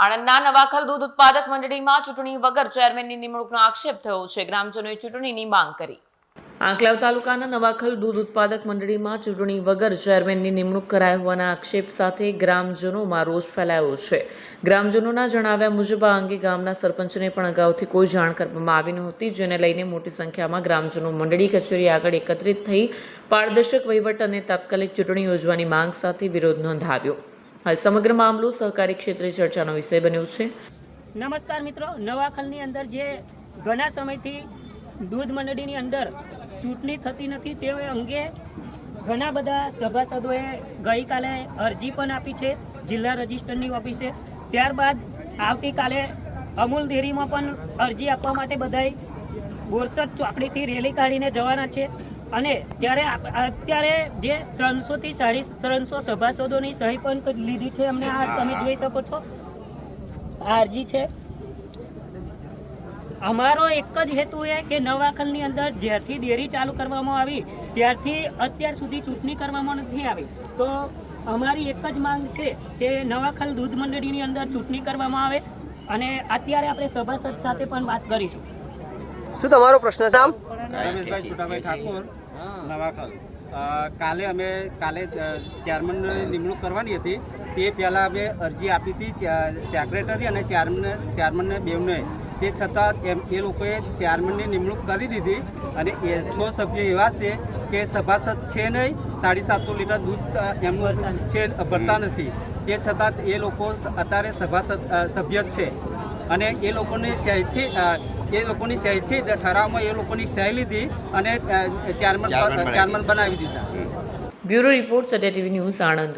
આણંદના નવાખલ દૂધ ઉત્પાદક મંડળીમાં ચૂંટણી વગર ચેરમેનની નિમણૂકનો આક્ષેપ થયો છે. ગ્રામજનોએ ચૂંટણીની માંગ કરી. આંકલાવ તાલુકાના નવાખલ દૂધ ઉત્પાદક મંડળીમાં ચૂંટણી વગર ચેરમેનની નિમણૂક કરાઈ હોવાના આક્ષેપ સાથે ગ્રામજનોમાં રોષ ફેલાયો છે. ગ્રામજનોના જણાવ્યા મુજબ આ અંગે ગામના સરપંચને પણ અગાઉથી કોઈ જાણ કરવામાં આવી નહોતી, જેને લઈને મોટી સંખ્યામાં ગ્રામજનો મંડળી કચેરી આગળ એકત્રિત થઈ પારદર્શક વહીવટ અને તાત્કાલિક ચૂંટણી યોજવાની માંગ સાથે વિરોધ નોંધાવ્યો. હાલ સમગ્ર મામલો સહકારી ક્ષેત્રે ચર્ચાનો વિષય બન્યો છે. નમસ્કાર મિત્રો, નવાખલની અંદર જે ઘણા સમયથી દૂધ મંડળીની અંદર ચૂંટણી થતી નથી તે અંગે ઘણા બધા સભાસદોએ ગઈકાલે અરજી પણ આપી છે જિલ્લા રજિસ્ટરની ઓફિસે. ત્યારબાદ આવતીકાલે અમૂલ ડેરીમાં પણ અરજી આપવા માટે બધાય બોરસદ ચોકડીથી રેલી કાઢીને જવાના છે. અને અત્યારે જે 300 થી 350 સભાસદોની સહી પણ લીધી છે. અમને આ તમે જોઈ શકો છો, આ અરજી છે. અમારો એક જ હેતુ છે કે નવાખલની અંદર જ્યારથી ડેરી ચાલુ કરવામાં આવી ત્યારથી અત્યાર સુધી ચૂંટણી કરવામાં નથી આવી. તો અમારી એક જ માંગ છે કે નવાખલ દૂધ મંડળીની અંદર ચૂંટણી કરવામાં આવે. અને અત્યારે આપણે સભાસદ સાથે પણ વાત કરીશું. શું તમારો પ્રશ્ન છે? રમેશભાઈ છોટાભાઈ ઠાકોર, નવાખલ. કાલે ચેરમેનની નિમણૂક કરવાની હતી. તે પહેલાં અમે અરજી આપી હતી સેક્રેટરી અને ચેરમેનને બેવને. તે છતાં એ લોકોએ ચેરમેનની નિમણૂક કરી દીધી. અને એ 6 સભ્યો એવા છે કે સભાસદ છે નહીં, 750 લીટર દૂધ એમનું છે ભરતા નથી. તે છતાં એ લોકો અત્યારે સભ્ય છે. અને એ લોકોની સહીથી ઠરાવમાં એ લોકોની સહી લીધી અને ચેરમેન બનાવી દીધા. બ્યુરો રિપોર્ટ, સત્ય ટીવી ન્યૂઝ, આણંદ.